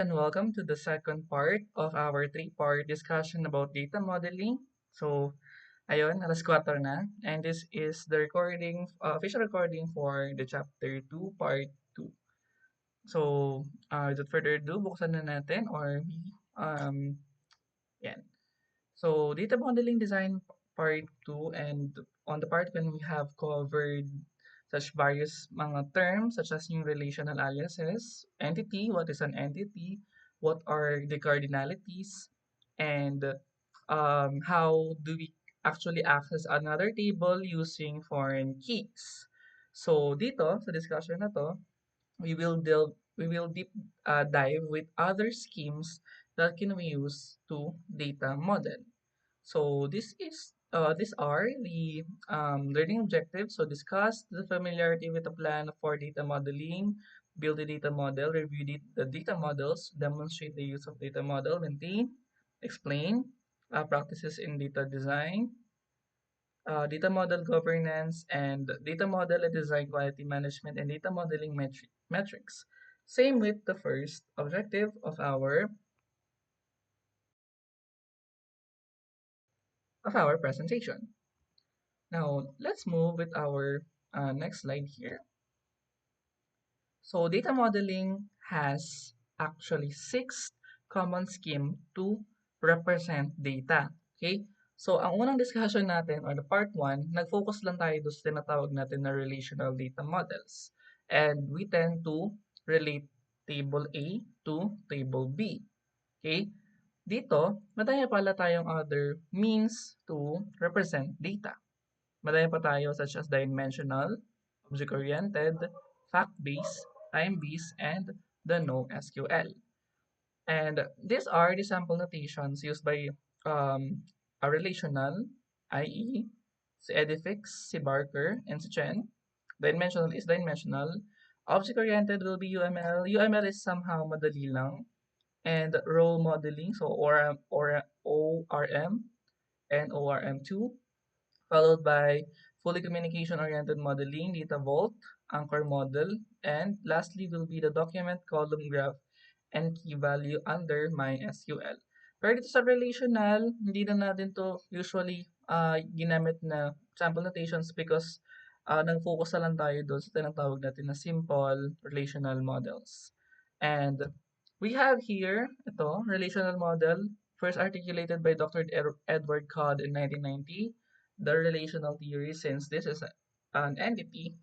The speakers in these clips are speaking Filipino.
And welcome to the second part of our three-part discussion about data modeling. So, ayun, alas 4 na, and this is the recording, official recording for the chapter 2, part 2. So, without further ado, buksan na natin yan. So, data modeling design part 2, and on the part when we have covered such various mga terms such as yung relational aliases, entity, what is an entity, what are the cardinalities, and how do we actually access another table using foreign keys. So dito sa discussion na to, we will deep dive with other schemes that can we use to data model. So these are the learning objectives. So discuss the familiarity with the plan for data modeling, build a data model, review the data models, demonstrate the use of data model, maintain, explain practices in data design, data model governance, and data model and design quality management and data modeling metrics. Same with the first objective of our presentation. Now, let's move with our next slide here. So, data modeling has actually six common scheme to represent data. Okay? So, ang unang discussion natin or the part 1, nag-focus lang tayo doon sa tinatawag natin na relational data models. And we tend to relate table A to table B. Okay? Dito, madami pala tayong other means to represent data. Madami pa tayo such as dimensional, object-oriented, fact-based, time-based, and the NoSQL. And these are the sample notations used by a relational, i.e., si Edifix, si Barker, and si Chen. Dimensional is dimensional. Object-oriented will be UML. UML is somehow madali lang. And role modeling, so ORM and ORM2, followed by fully communication-oriented modeling, data vault, anchor model, and lastly will be the document column graph and key value under MySQL. Pero dito sa relational, hindi na natin to usually ginamit na sample notations because nag-focus na lang tayo doon sa tinatawag natin na simple relational models. And we have here, ito, relational model, first articulated by Dr. Edward Codd in 1990, the relational theory, since this is an entity,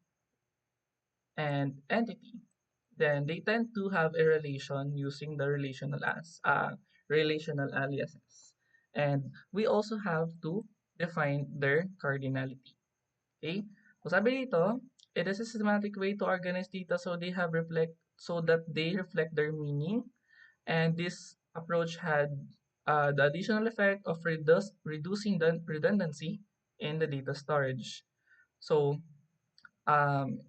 then they tend to have a relation using the relational aliases. And we also have to define their cardinality. Okay? So sabi dito, it is a systematic way to organize data so that they reflect their meaning. And this approach had the additional effect of reducing the redundancy in the data storage. So um,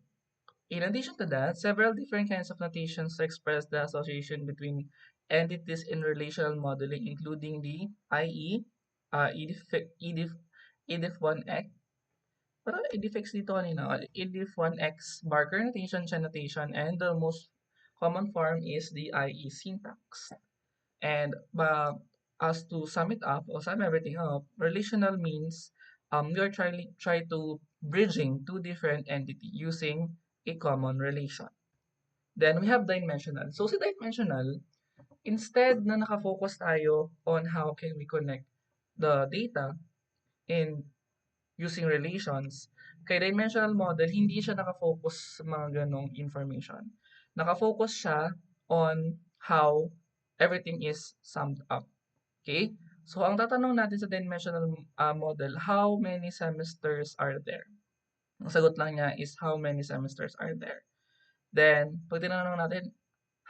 in addition to that, several different kinds of notations express the association between entities in relational modeling, including the IE, EDIF1X, parang EDIFX dito kanina, EDIF1X Barker notation, Chen notation, and the most common form is the IE syntax. And as to sum it up or sum everything up, relational means you are try to bridging two different entity using a common relation. Then we have dimensional. So sa dimensional, instead na nakafocus tayo on how can we connect the data in using relations, kay dimensional model, hindi siya nakafocus sa mga ganong information. Nakafocus siya on how everything is summed up. Okay? So, ang tatanong natin sa dimensional model, how many semesters are there? Ang sagot lang niya is how many semesters are there. Then, pag tinanong natin,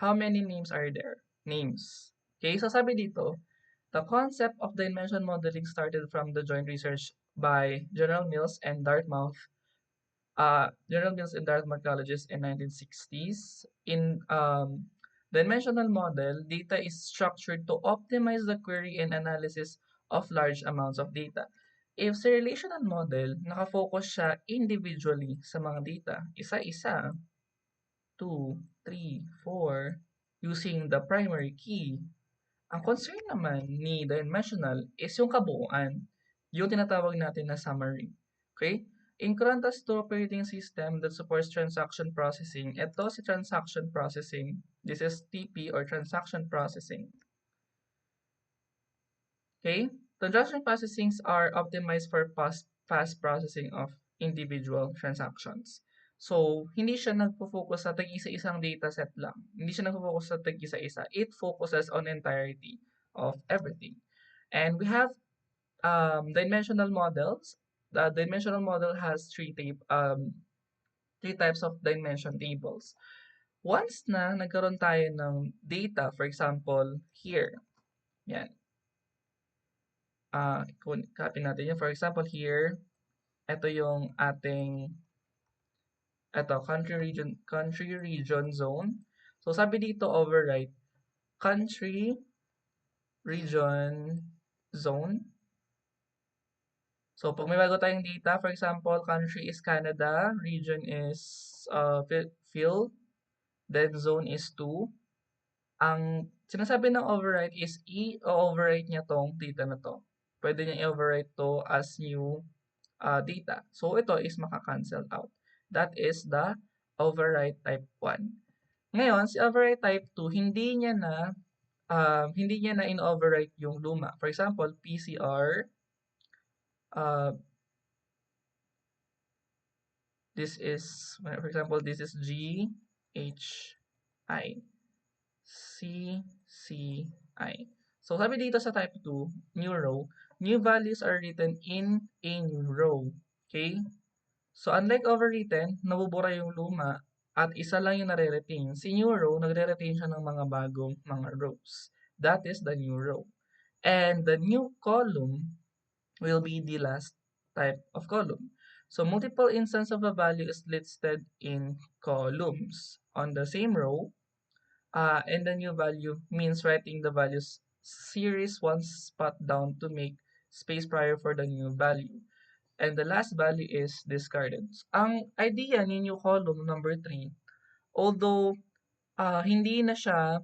how many names are there? Names. Okay? So, sabi dito, the concept of dimension modeling started from the joint research by General Mills and Dartmouth colleges in 1960s. In dimensional model, data is structured to optimize the query and analysis of large amounts of data. If sa relational model, nakafocus siya individually sa mga data, isa-isa, 2, 3, 4, using the primary key. Ang concern naman ni dimensional is yung kabuuan, yung tinatawag natin na summary. Okay? In contrast to operating system that supports transaction processing, ito si transaction processing. This is TP or transaction processing. Okay? Transaction processings are optimized for fast processing of individual transactions. So, hindi siya nagpo-focus sa tag-isa-isang dataset lang. Hindi siya nagpo-focus sa tag-isa-isa. It focuses on entirety of everything. And we have dimensional models. The dimensional model has three types of dimension tables. Once na nagkaroon tayo ng data, for example, here, yan, copy natin yun. For example, here, ito yung ating, ito, country region zone. So, sabi dito, overwrite, country region zone. So, pag may bago tayong data, for example, country is Canada, region is field, then zone is 2. Ang sinasabi ng overwrite is i-overwrite niya tong data na to. Pwede niya i-overwrite to as new data. So, ito is maka-cancel out. That is the overwrite type 1. Ngayon, si overwrite type 2, hindi niya na in-overwrite yung luma. For example, PCR, this is, for example, this is G, H, I, C, C, I. So, sabi dito sa type 2, new row, new values are written in a new row. Okay? So, unlike overwritten, nabubura yung luma at isa lang yung nare-retain. Si new row, nagre-retain siya ng mga bagong mga rows. That is the new row. And the new column will be the last type of column. So, multiple instance of a value is listed in columns on the same row. And the new value means writing the values series one spot down to make space prior for the new value. And the last value is discarded. Ang idea ni new column number 3, although hindi na siya,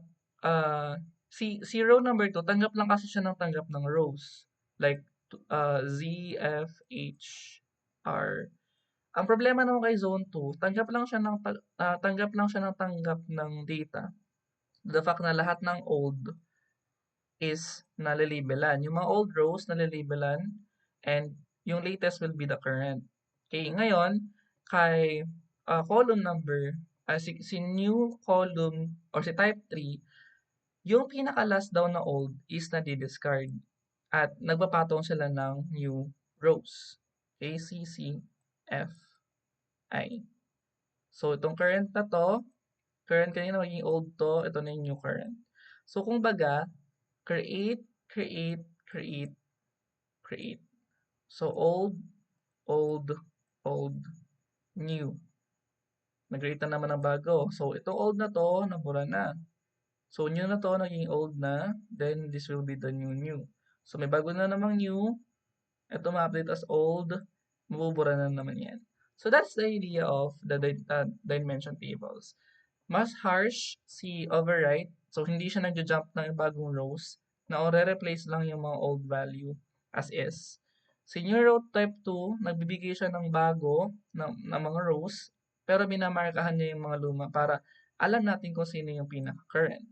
si row number 2, tanggap lang kasi siya ng tanggap ng rows. Like Z, F, H, R. Ang problema naman kay zone 2, tanggap lang siya ng tanggap ng data. The fact na lahat ng old is nalilibelan. Yung mga old rows nalilibelan and yung latest will be the current. Okay, ngayon, kay column number, si new column or si type 3, yung pinaka-last daw na old is nadi-discard at nagpapatong sila ng new rows. Okay, C, C, F, I. So, itong current na to, current kanina maging old to, ito na yung new current. So, kung baga, create, create, create, create. So, old, old, old, new. Nag-create na naman ng bago. So, itong old na to, nabura na. So, new na to, naging old na. Then, this will be the new. So, may bago na namang new. Ito ma-update as old. Mabubura na naman yan. So, that's the idea of the dimension tables. Mas harsh si overwrite. So, hindi siya nag-jump ng bagong rows. Na-replace lang yung mga old value as is. Si new row type 2, nagbibigay siya ng bago na mga rows, pero minamarkahan niya yung mga luma para alam natin kung sino yung pinaka-current.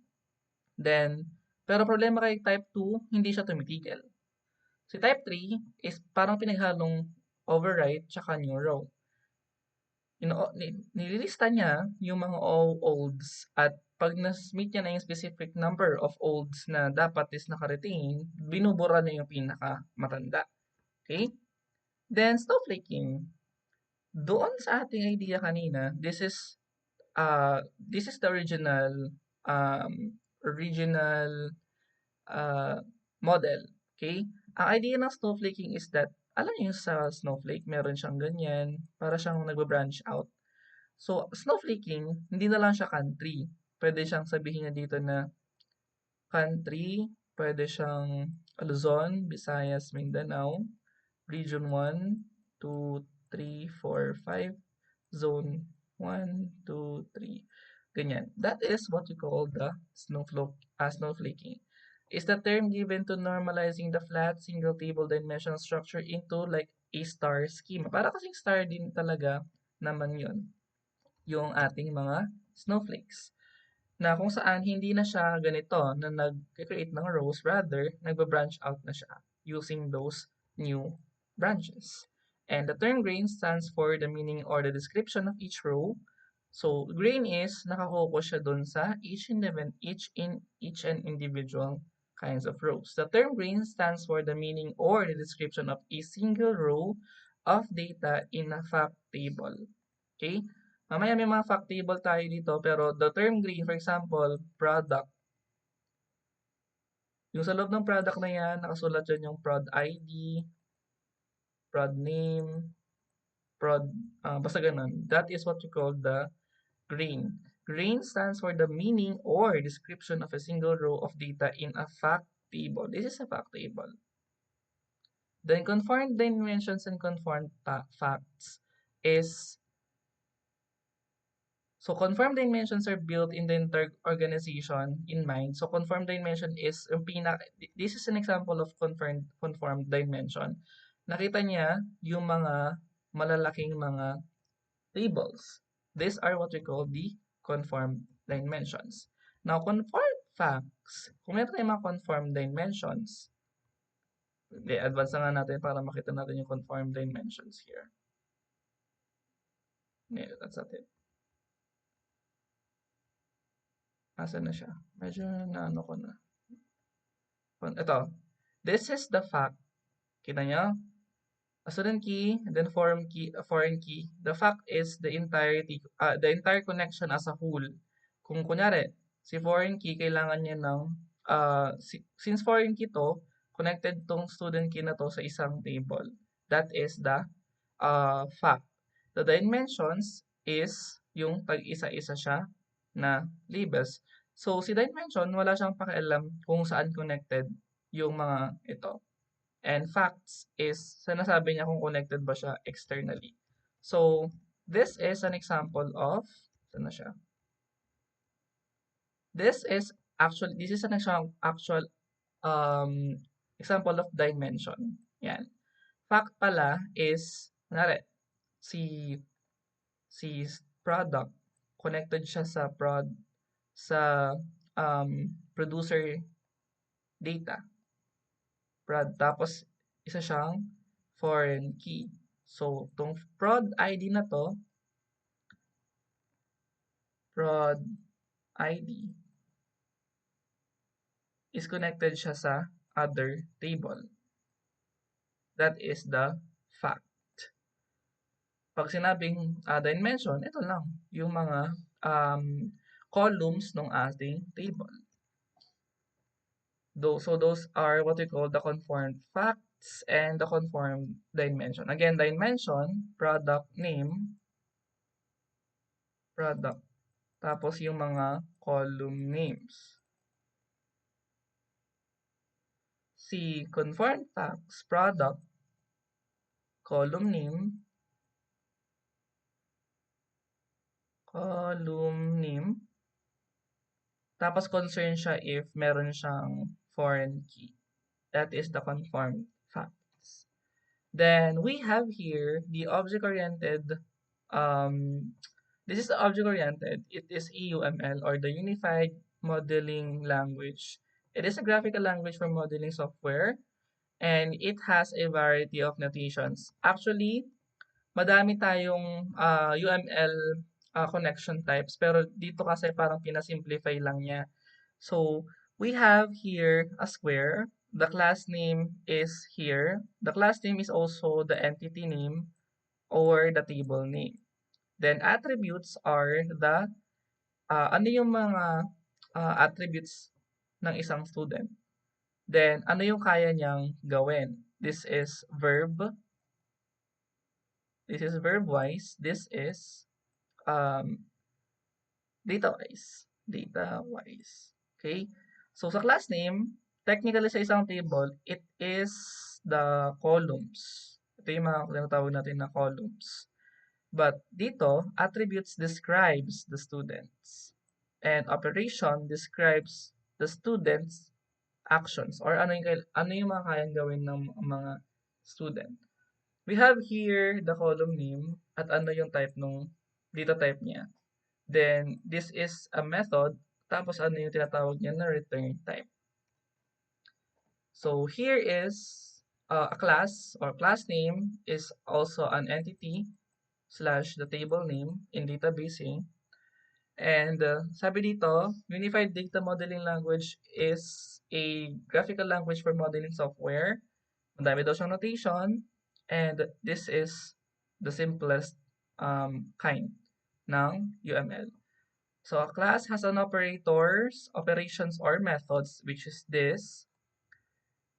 Then, pero problema kay type 2, hindi siya tumitigil. Si type 3 is parang pinaghalong overwrite tsaka new row. Nililista niya yung mga olds at pag na-meet niya na yung specific number of olds na dapat is naka-retain, binubura niya yung pinaka-matanda. Okay? Then, snowflaking. Doon sa ating idea kanina, this is the original model. Okay? Ang idea ng snowflaking is that, alam niyo sa snowflake, meron siyang ganyan, para siyang nagbe-branch out. So, snowflaking, hindi na lang siya country. Pwede siyang sabihin niya dito na country, pwede siyang Luzon, Visayas, Mindanao, Region 1, 2, 3, 4, 5, Zone 1, 2, 3. Ganyan. That is what we call the snowflaking. Is the term given to normalizing the flat single table dimensional structure into like a star schema. Para kasing star din talaga naman yun, yung ating mga snowflakes. Na kung saan hindi na siya ganito na nag-create ng rows, rather, nagba-branch out na siya using those new branches. And the term grain stands for the meaning or the description of each row. So, grain is nakakokus siya dun sa each and individual kinds of rows. The term grain stands for the meaning or the description of a single row of data in a fact table. Okay? Mamaya may mga fact table tayo dito, pero the term green, for example, product. Yung sa loob ng product na yan, nakasulat dyan yung prod ID, prod name, prod, basta ganun. That is what we call the green. Green stands for the meaning or description of a single row of data in a fact table. This is a fact table. Then conformed dimensions and conformed facts is so conformed dimensions are built in the entire organization in mind. So conformed dimension is yung this is an example of conformed dimension. Nakita niya yung mga malalaking mga tables. These are what we call the conformed dimensions. Now, conformed facts, kung meron tayong mga conformed dimensions, advance na nga natin para makita natin yung conformed dimensions here. Yeah, that's not it. Asan na siya? Medyo naano ko na. Ito. This is the fact. Kita nyo? A student key, then foreign key. The fact is the entire connection as a whole. Kung kunyari, si foreign key, kailangan niya ng, since foreign key to, connected tong student key na to sa isang table. That is the fact. The dimensions is yung tag-isa-isa siya na labels. So, si dimension, wala siyang pakialam kung saan connected yung mga ito. And facts is, sinasabi niya kung connected ba siya externally. So, this is an example of, saan na siya? This is an actual example of dimension. Yan. Fact pala is, kunwari, si product, connected siya sa producer data. Tapos, isa siyang foreign key. So, itong prod ID na to, prod ID, is connected siya sa other table. That is the fact. Pag sinabing dimension, ito lang, yung mga columns ng ating table. So those are what we call the conformed facts and the conformed dimension. Again, dimension, product name, product. Tapos yung mga column names. Si conformed facts, product, column name, tapos concern siya if meron siyang foreign key. That is the conformed facts. Then we have here the object-oriented. This is the object-oriented. It is EUML or the Unified Modeling Language. It is a graphical language for modeling software, and it has a variety of notations. Actually, madami tayong UML connection types, pero dito kasi parang pinasimplify lang niya. So, we have here a square. The class name is here. The class name is also the entity name or the table name. Then, attributes are the, ano yung mga attributes ng isang student. Then, ano yung kaya niyang gawin? This is verb. This is verb-wise. This is data-wise. Data-wise. Okay? So, sa class name, technically sa isang table, it is the columns. Ito yung mga tinatawag natin na columns. But dito, attributes describes the students. And operation describes the student's actions or ano yung mga kayang gawin ng mga student. We have here the column name at ano yung type nung data type niya. Then, this is a method, tapos ano yung tinatawag niya na return type. So, here is a class or class name is also an entity slash the table name in databasing. And sabi dito, Unified Data Modeling Language is a graphical language for modeling software. Ang dami daw siyang notation. And this is the simplest kind ng UML. So a class has an operations or methods, which is this.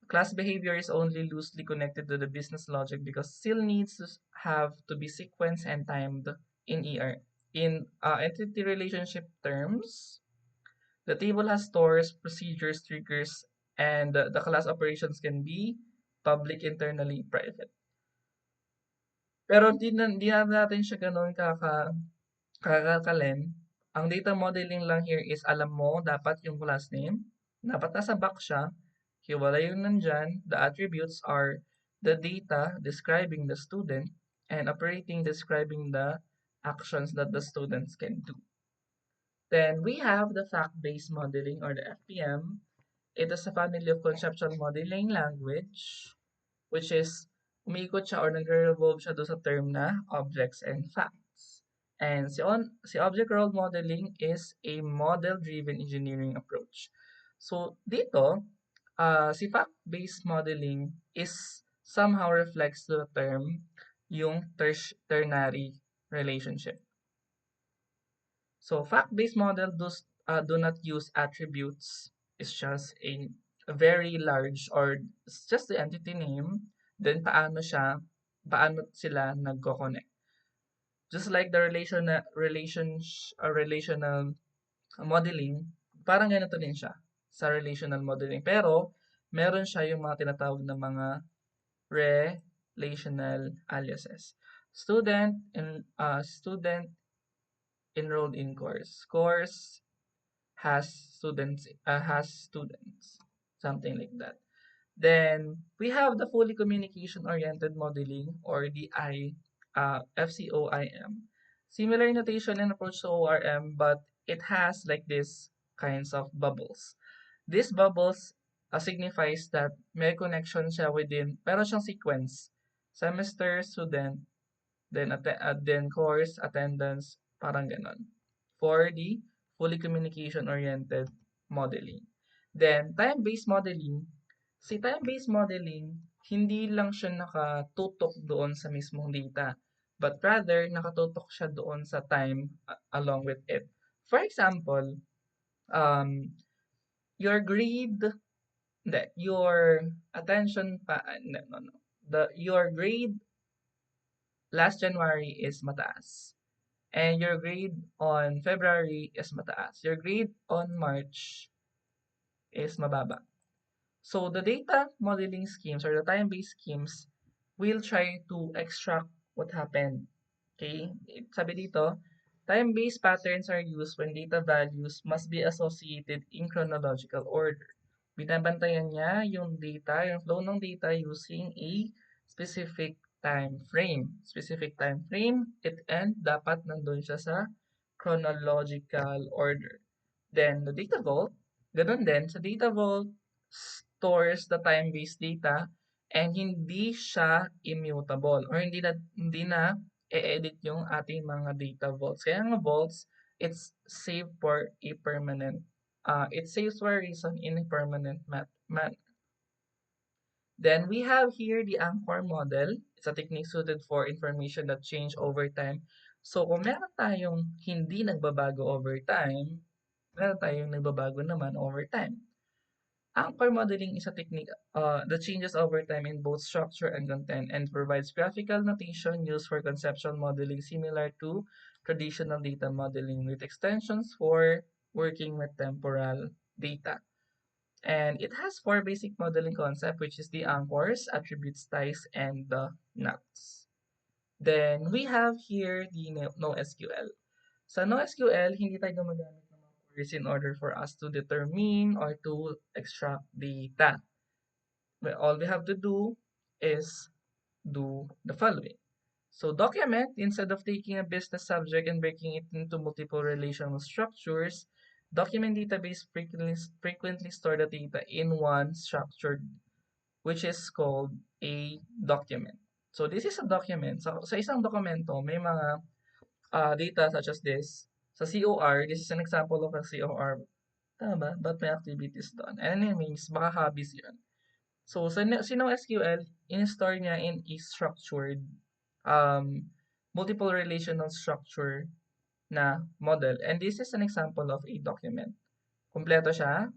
Class behavior is only loosely connected to the business logic because still needs to have to be sequenced and timed in ER. In entity relationship terms, the table has stores, procedures, triggers, and the class operations can be public, internally, private. Pero di na natin siya gano'n kakakalem. Ang data modeling lang here is alam mo dapat yung class name, dapat nasa box siya, hiwalay yung nandyan, the attributes are the data describing the student and operating describing the actions that the students can do. Then we have the fact-based modeling or the FPM. It is a family of conceptual modeling language which is umiikot siya or nagre-revolve siya doon sa term na objects and facts. And si object role modeling is a model-driven engineering approach. So dito, si fact-based modeling is somehow reflects the term yung ternary relationship. So fact-based model do not use attributes. It's just a very large or it's just the entity name. Then paano sila nagko-connect. Just like the relational modeling, parang ganito din siya sa relational modeling. Pero meron siya yung mga tinatawag na mga relational aliases. Student enrolled in course. Course has students, something like that. Then we have the fully communication oriented modeling or the FCOIM. Similar notation and approach to ORM, but it has like this kinds of bubbles. These bubbles signifies that may connection siya within, meron siyang sequence. Semester, student, then course, attendance, parang ganon. For the fully communication-oriented modeling. Then, time-based modeling. Si time-based modeling, hindi lang siya nakatutok doon sa mismong data, but rather nakatutok siya doon sa time along with it. For example, your grade, your attention your grade last January is mataas. And your grade on February is mataas. Your grade on March is mababa. So the data modeling schemes or the time-based schemes will try to extract what happened. Okay? Sabi dito, time-based patterns are used when data values must be associated in chronological order. Binabantayan niya yung data, yung flow ng data using a specific time frame. Specific time frame, and dapat nandun siya sa chronological order. Then, the data vault, ganun din, sa data vault, stores the time-based data and hindi siya immutable or hindi na e-edit yung ating mga data vaults. Kaya nga vaults, it's saved for a permanent, it saves for a reason in a permanent manner. Then we have here the anchor model. It's a technique suited for information that change over time. So kung meron tayong hindi nagbabago over time, meron tayong nagbabago naman over time. Anchor modeling is a technique that changes over time in both structure and content and provides graphical notation used for conceptual modeling similar to traditional data modeling with extensions for working with temporal data. And it has four basic modeling concepts, which is the anchors, attributes, ties, and the nuts. Then we have here the NoSQL. Sa NoSQL, hindi tayo gumagamit ng mga in order for us to determine or to extract data. Well, all we have to do is do the following. So document, instead of taking a business subject and breaking it into multiple relational structures, document database frequently store the data in one structured, which is called a document. So this is a document. Sa isang dokumento, may mga data such as this. Sa COR, this is an example of a COR. Tama ba? Ba't may activities doon? Anyways, baka hobbies yun. So, sa SQL, in-store niya in a structured, um, multiple relational structure na model. And this is an example of a document. Kompleto siya,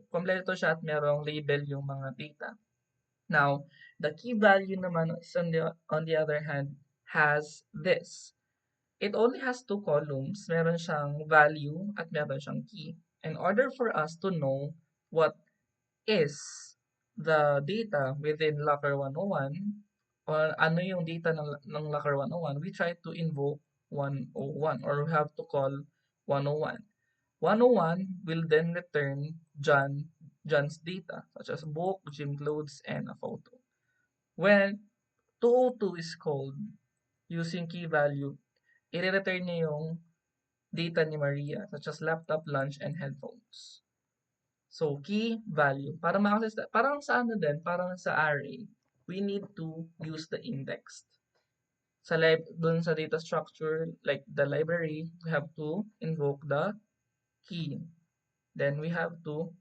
kompleto siya at merong label yung mga data. Now, the key value naman is on the other hand has this. It only has two columns. Meron siyang value at meron siyang key. In order for us to know what is the data within Locker 101 or ano yung data ng Locker 101, we try to invoke 101 or we have to call 101. 101 will then return John's data such as book, gym clothes, and a photo. When 202 is called using key value, i-return niya yung data ni Maria such as laptop, lunch, and headphones. So, key value. Para ma-access, parang sa ano din, parang sa array, we need to use the index. Dun sa data structure, like the library, we have to invoke the key. Then we have to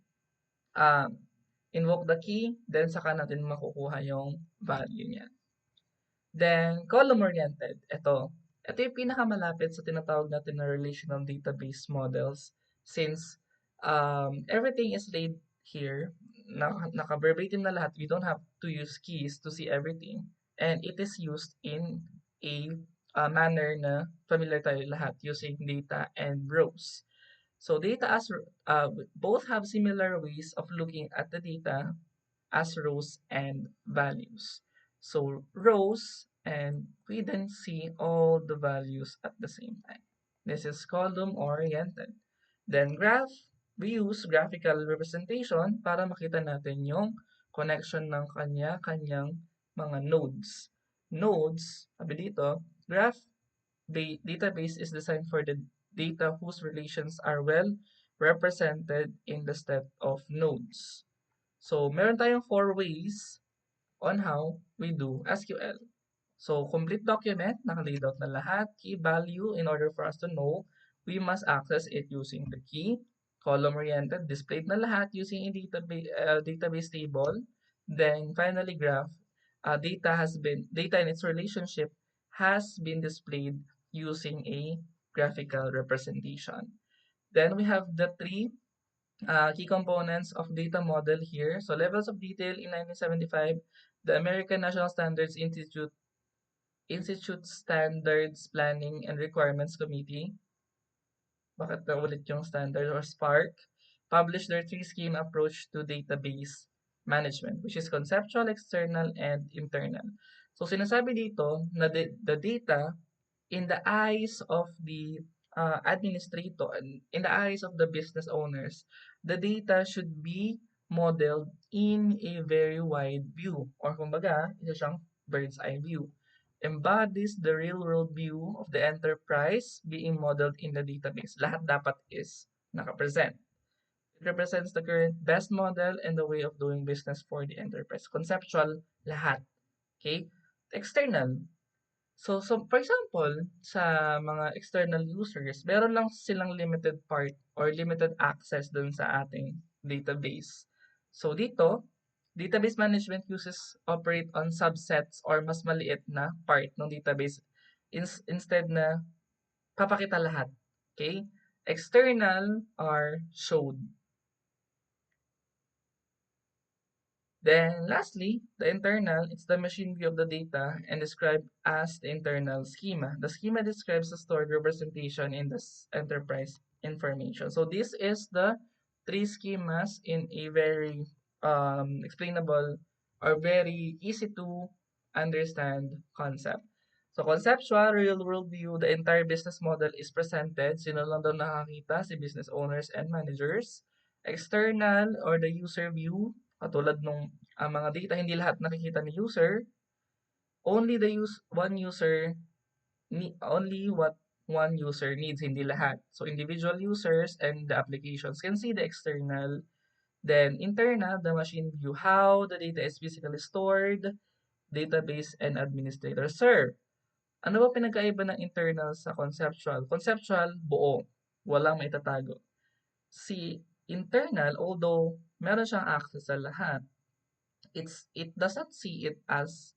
invoke the key, then saka natin makukuha yung value niya. Then, column-oriented. Ito yung pinakamalapit sa tinatawag natin na relational database models since everything is laid here, naka-verbatim na lahat, we don't have to use keys to see everything. And it is used in a manner na familiar tayo lahat using data and rows. So both have similar ways of looking at the data as rows and values. So rows, and we then see all the values at the same time. This is column oriented. Then graph, we use graphical representation para makita natin yung connection ng kanya-kanyang mga nodes. Nodes, sabi dito, database is designed for the data whose relations are well represented in the set of nodes. So, meron tayong 4 ways on how we do SQL. So, complete document, naka-laid out na lahat. Key value, in order for us to know, we must access it using the key. Column-oriented, displayed na lahat using a database table. Then, finally, graph. Data in its relationship has been displayed using a graphical representation. Then, we have the three key components of data model here. So levels of detail in 1975, the American National Standards Institute Standards Planning and Requirements Committee, bakit na ulit yung standard, or SPARC, published their three-scheme approach to database management, which is conceptual, external, and internal. So sinasabi dito na the data in the eyes of the administrator, in the eyes of the business owners, the data should be modeled in a very wide view, or kumbaga, isa siyang bird's eye view. Embodies the real-world view of the enterprise being modeled in the database. Lahat dapat is nakapresent. It represents the current best model and the way of doing business for the enterprise. Conceptual, lahat. Okay? External. So for example, sa mga external users, meron lang silang limited part or limited access dun sa ating database. So dito, database management uses operate on subsets or mas maliit na part ng database instead na papakita lahat. Okay? External are showed. Then lastly, the internal, it's the machine view of the data and described as the internal schema. The schema describes the stored representation in the enterprise information. So this is the three schemas in a very explainable or very easy to understand concept. So, conceptual, real-world view, the entire business model is presented. Sino lang daw nakakita? Si business owners and managers. External or the user view, katulad nung mga data, hindi lahat nakikita ni user. Only one user, only what one user needs, hindi lahat. So, individual users and the applications can see the external. Then, internal, the machine view, how the data is physically stored, database, and administrator. Sir, ano ba pinagkaiba ng internal sa conceptual? Conceptual, buo. Walang maitatago. Si internal, although meron siyang access sa lahat, it doesn't see it as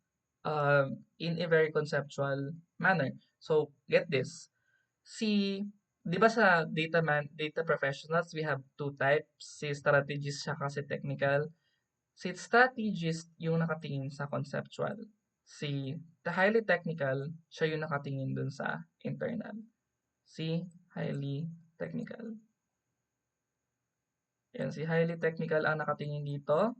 in a very conceptual manner. So, get this. Di ba sa data professionals, we have two types, si strategist siya kasi technical. Si strategist yung nakatingin sa conceptual. Si the highly technical, siya yung nakatingin dun sa internal. Si highly technical. Yan, si highly technical ang nakatingin dito.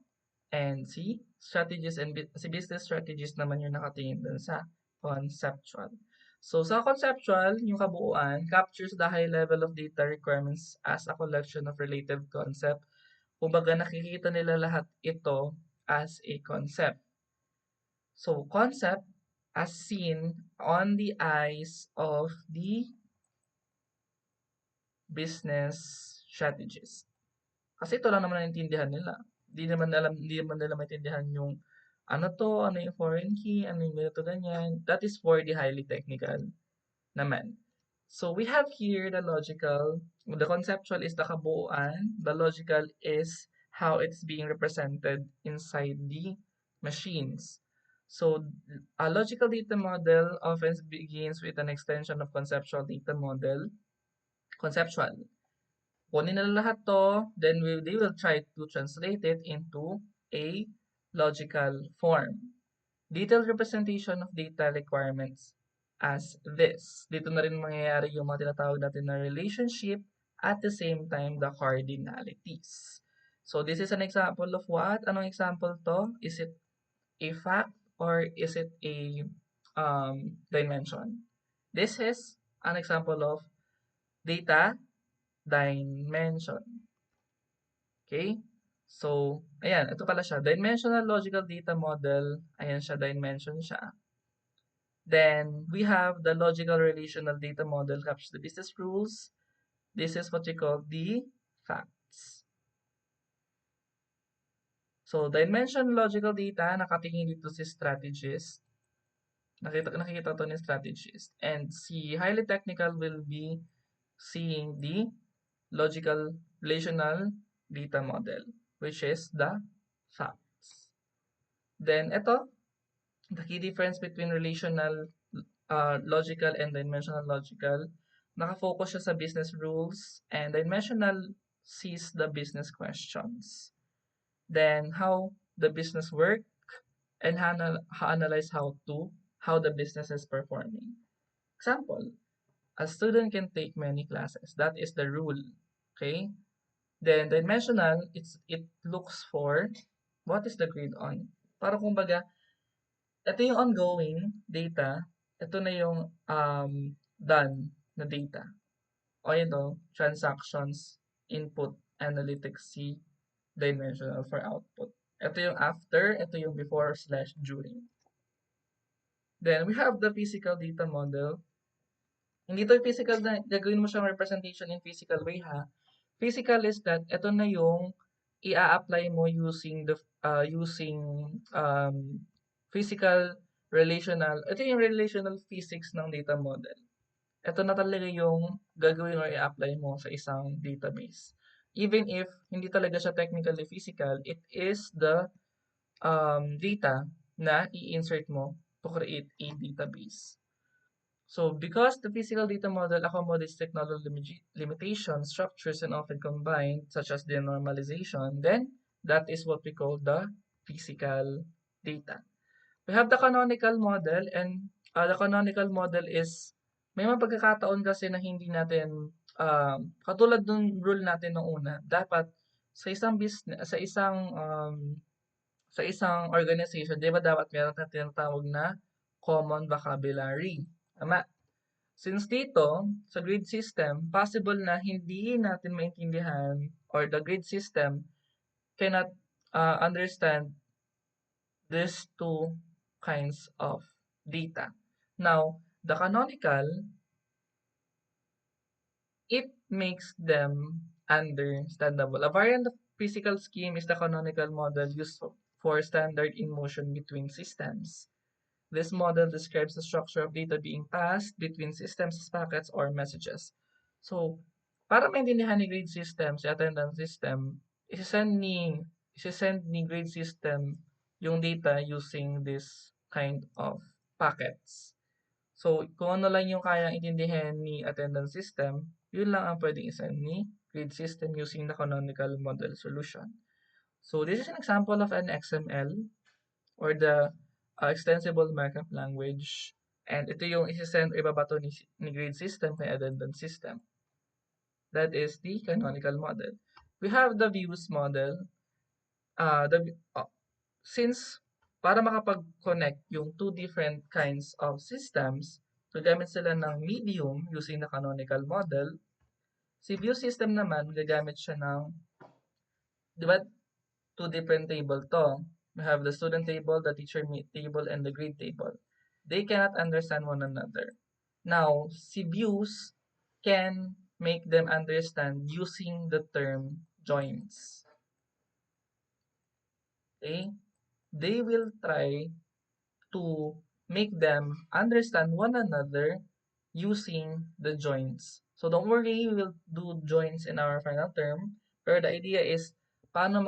And si strategist and si business strategist naman yung nakatingin dun sa conceptual. So, sa conceptual, yung kabuuan captures the high level of data requirements as a collection of related concept. Kumbaga, nakikita nila lahat ito as a concept. So, concept as seen on the eyes of the business strategist. Kasi ito lang naman naintindihan nila. Hindi naman nila maintindihan yung ano to, ano yung foreign key, ano yung ganito, ganyan. That is for the highly technical naman. So, we have here the logical. The conceptual is the kabuuan. The logical is how it's being represented inside the machines. So, a logical data model often begins with an extension of conceptual data model. Conceptual. Kunin nila lahat to, then they will try to translate it into a logical form. Detailed representation of data requirements as this. Dito na rin mangyayari yung mga tinatawag natin na relationship at the same time the cardinalities. So this is an example of what? Anong example to? Is it a fact or is it a dimension? This is an example of data dimension. Okay? So, ayan, ito pala siya. Dimensional logical data model. Ayan siya, dimension siya. Then, we have the logical relational data model captures the business rules. This is what we call the facts. So, dimension logical data, nakatingin dito si strategist. Nakikita to ni strategist. And si highly technical will be seeing the logical relational data model, which is the facts. Then, ito, the key difference between relational logical and dimensional logical, nakafocus siya sa business rules, and dimensional sees the business questions. Then, how the business work, and analyze how the business is performing. Example, a student can take many classes. That is the rule. Okay? Then, dimensional, it looks for what is the grade on. Para kumbaga, ito yung ongoing data, ito na yung done na data. O ito, transactions, input, analytics, C, dimensional for output. Ito yung after, ito yung before/during. Then, we have the physical data model. Hindi to physical na, gagawin mo siyang representation in physical way ha. Physical is that, ito na yung i-apply mo using physical relational, ito yung relational physics ng data model. Ito na talaga yung gagawin or i-apply mo sa isang database. Even if hindi talaga siya technically physical, it is the data na i-insert mo to create a database. So, because the physical data model accommodates technology limitations, structures, and often combined, such as denormalization, then that is what we call the physical data. We have the canonical model, and the canonical model is, may mga pagkakataon kasi na hindi natin, katulad ng rule natin nung una, dapat sa isang business, sa isang organization, di ba dapat meron na tinatawag na common vocabulary. Tama. Since dito, sa grade system, possible na hindi natin maintindihan or the grade system cannot understand these two kinds of data. Now, the canonical, it makes them understandable. A variant of physical scheme is the canonical model used for standard in motion between systems. This model describes the structure of data being passed between systems as packets or messages. So, para maintindihan ni grade system, si attendance system, isisend ni grade system yung data using this kind of packets. So, kung ano lang yung kayang intindihin ni attendance system, yun lang ang pwedeng isend ni grade system using the canonical model solution. So, this is an example of an XML or the extensible markup language. And ito yung isisend o ibabato ni grade system kay attendance system. That is the canonical model. We have the views model. Since para makapag-connect yung two different kinds of systems, gagamit sila ng medium using the canonical model. Si view system naman, gagamit siya ng, di ba, two different table to. We have the student table, the teacher table, and the grade table. They cannot understand one another. Now, si views can make them understand using the term joins. Okay? They will try to make them understand one another using the joins. So don't worry, we will do joins in our final term. Pero the idea is, paano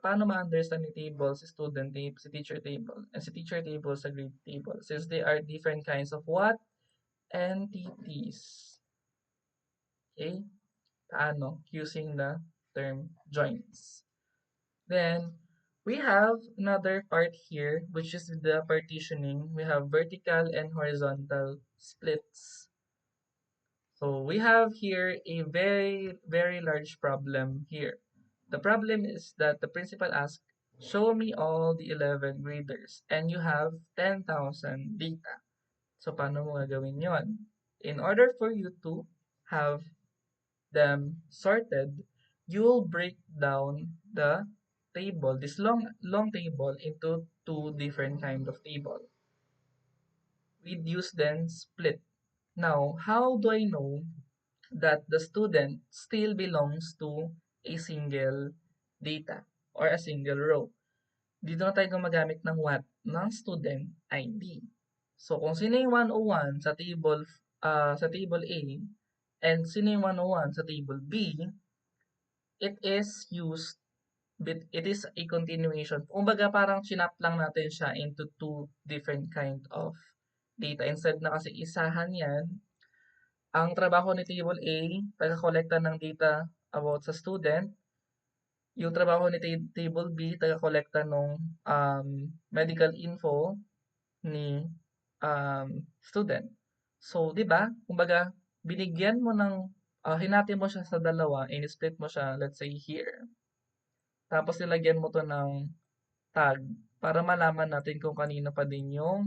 paano ma-understand ni table si student table, si teacher table, and si teacher table sa grade table, since they are different kinds of what? Entities. Okay? Paano? Using the term joins. Then, we have another part here, which is the partitioning. We have vertical and horizontal splits. So we have here a very, very large problem here. The problem is that the principal asks, show me all the 11 graders, and you have 10,000 data. So paano mo gagawin yon? In order for you to have them sorted, you'll break down the table, this long table, into two different kind of table. We'd use then split. Now, how do I know that the student still belongs to a single data or a single row? Dito na tayo gumagamit ng what? Ng student ID. So, kung sino yung 101 sa table A and sino yung 101 sa table B, it is used it is a continuation. Kumbaga parang chinap lang natin siya into two different kind of data. Instead na kasi isahan yan, ang trabaho ni table A, taga-kolekta ng data about sa student. Yung trabaho ni table B, taga-kolekta ng medical info ni student. So, di ba? Kumbaga, binigyan mo ng, hinati mo siya sa dalawa, and split mo siya, let's say here. Tapos nilagyan mo to ng tag para malaman natin kung kanino pa din yung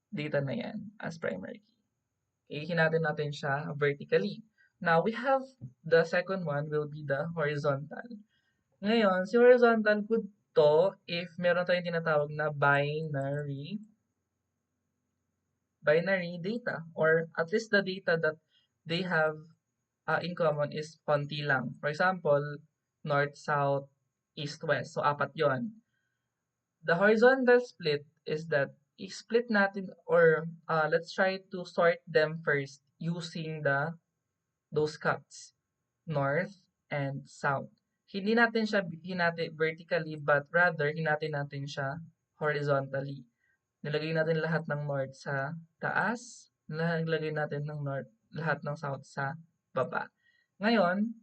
data na yan as primary key. Hinati natin siya vertically. Now, we have the second one will be the horizontal. Ngayon, si horizontal good to if meron tayong tinatawag na binary data, or at least the data that they have in common is konti lang. For example, north, south, east, west. So, apat yon. The horizontal split is that i-split natin, or let's try to sort them first using those cuts, north and south. Hindi natin siya hinati vertically, but rather hinati natin siya horizontally. Nilagay natin lahat ng north sa taas, nilagay natin ng lahat ng south sa baba. Ngayon,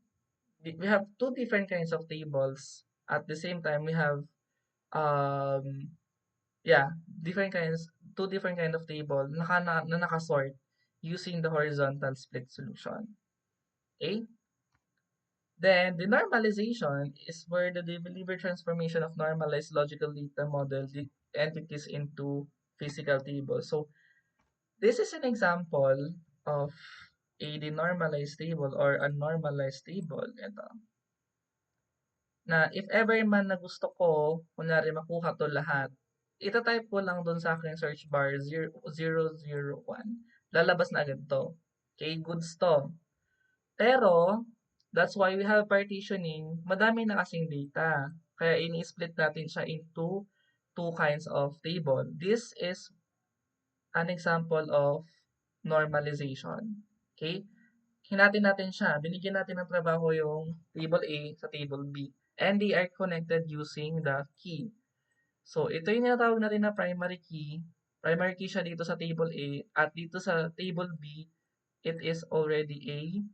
we have two different kinds of tables. At the same time, we have two different kind of table na nakasort using the horizontal split solution. Okay? Then, the normalization is where the delivery transformation of normalized logical data model entities into physical table. So this is an example of a denormalized table or a normalized table. Ito. Na if ever man na gusto ko, kunyari makuha to lahat, ita-type ko lang dun sa aking search bar 001. Lalabas na agad to. Okay, goods to. Pero, that's why we have partitioning. Madami na kasing data. Kaya ini-split natin siya into two kinds of table. This is an example of normalization. Okay? Hinatin natin siya. Binigyan natin ng trabaho yung table A sa table B. And they are connected using the key. So, ito yung tinatawag natin na primary key. Primary key siya dito sa table A. At dito sa table B, it is already a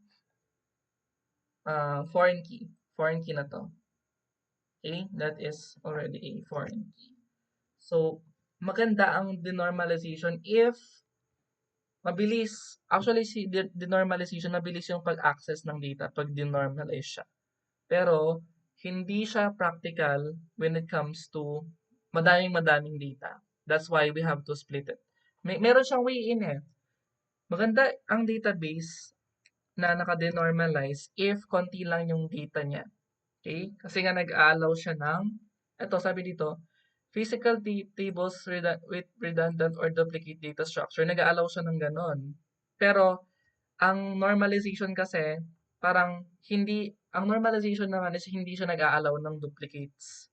foreign key. Foreign key na to. Okay? That is already a foreign key. So, maganda ang denormalization if mabilis. Actually, si denormalization, mabilis yung pag-access ng data pag denormalize siya. Pero, hindi siya practical when it comes to madaming data. That's why we have to split it. Meron siyang way in eh. Maganda ang database na naka-denormalize if konti lang yung data niya. Okay? Kasi nga nag-allow siya ng, eto sabi dito, physical tables with redundant or duplicate data structure. Nag-allow siya ng ganon. Pero, ang normalization kasi, parang ang normalization naman is hindi siya nag-a-allow ng duplicates.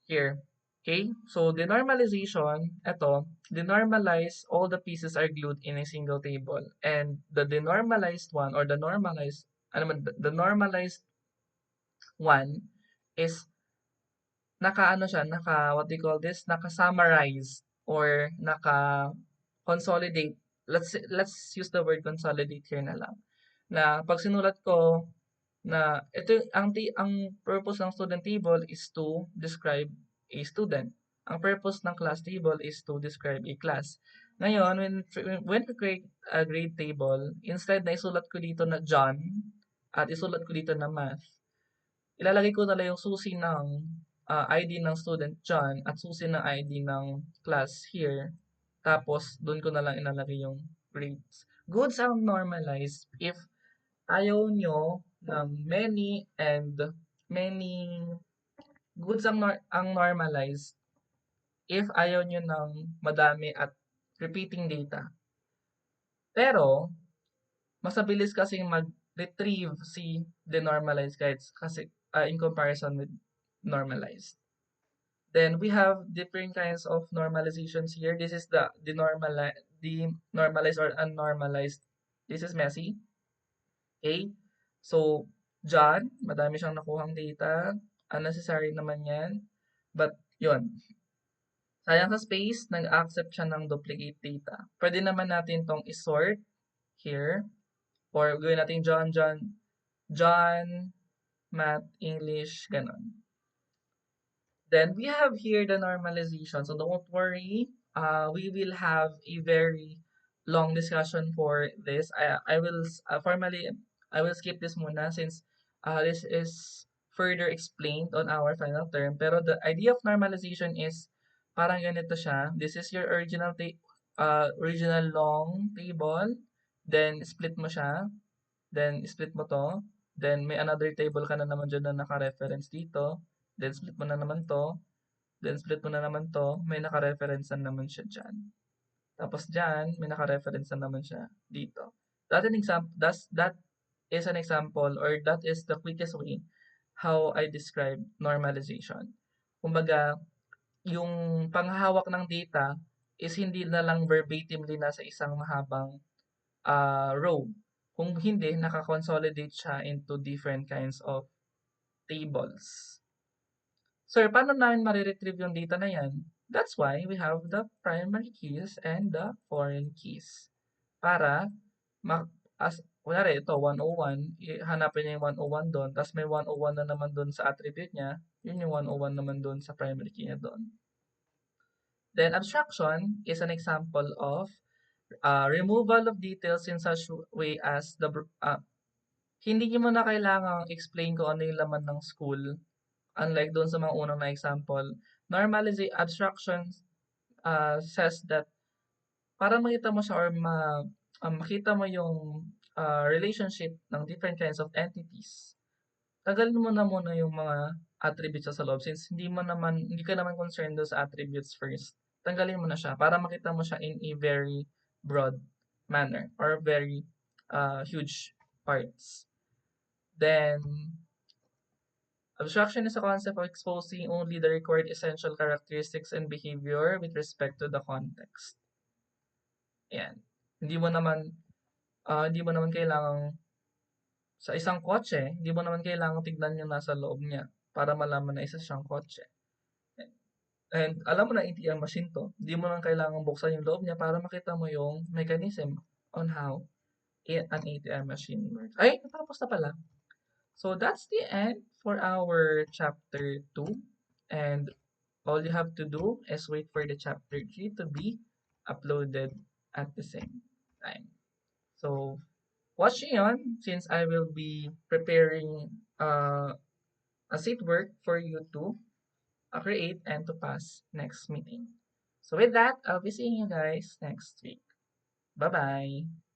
Here. Okay? So, denormalization, eto, denormalize, all the pieces are glued in a single table. And the denormalized one, or the normalized, the normalized one is what do you call this? Naka-summarize or naka-consolidate. Let's use the word consolidate here na lang. Na pag sinulat ko na ito ang purpose ng student table is to describe a student. Ang purpose ng class table is to describe a class. Ngayon, when we create a grade table, instead na isulat ko dito na John at isulat ko dito na math, ilalagay ko na lang yung susi ng ID ng student John at susi ng ID ng class here. Tapos, doon ko na lang inalagay yung grades. Goods ang normalized if ayaw nyo ng many goods ang normalized if ayaw nyo ng madami at repeating data. Pero, mas mabilis kasing mag-retrieve si denormalized guides kasi in comparison with normalized. Then we have different kinds of normalizations here. This is the normalized or unnormalized. This is messy. Okay? So, John, madami siyang nakuhang data. Unnecessary naman yan. But, yun. Sayang sa space, nag-accept siya ng duplicate data. Pwede naman natin tong isort here. Or gawin natin John, Math, English, ganon. Then we have here the normalization. So don't worry, we will have a very long discussion for this. I will I will skip this muna since this is further explained on our final term. Pero the idea of normalization is parang ganito siya. This is your original long table. Then split mo siya. Then split mo to. Then may another table ka na naman dyan na naka-reference dito. Then split mo na naman to. Then split mo na naman to. May naka-reference na naman siya dyan. Tapos dyan, may naka-reference na naman siya dito. That is an example or that is the quickest way how I describe normalization. Kumbaga, yung panghawak ng data is hindi na lang verbatimly nasa isang mahabang row. Kung hindi, naka-consolidate siya into different kinds of tables. Sir, paano namin mariretrieve yung data na yan? That's why we have the primary keys and the foreign keys. Para, kunwari ito, 101, hanapin niya yung 101 doon, tapos may 101 na naman doon sa attribute niya, yun yung 101 naman doon sa primary key niya doon. Then, abstraction is an example of removal of details in such way as hindi mo na kailangang explain kung ano yung laman ng school Unlike doon sa mga unang na example, abstraction says that para makita mo siya or makita mo yung relationship ng different kinds of entities, tagalin mo na muna yung mga attributes sa loob since hindi ka naman concerned doon sa attributes first. Tanggalin mo na siya para makita mo siya in a very broad manner or very huge parts. Then, abstraction is a concept of exposing only the required essential characteristics and behavior with respect to the context. Ayan. Hindi mo naman kailangang sa isang kotse, hindi mo naman kailangang tignan yung nasa loob niya para malaman na isa siyang kotse. And alam mo na ATM machine 'to, hindi mo lang kailangang buksan yung loob niya para makita mo yung mechanism on how an ATM machine works. Ay, natapos na pala. So that's the end for our chapter 2. And all you have to do is wait for the chapter 3 to be uploaded at the same time. So watch on since I will be preparing a seat work for you to create and to pass next meeting. So with that, I'll be seeing you guys next week. Bye bye.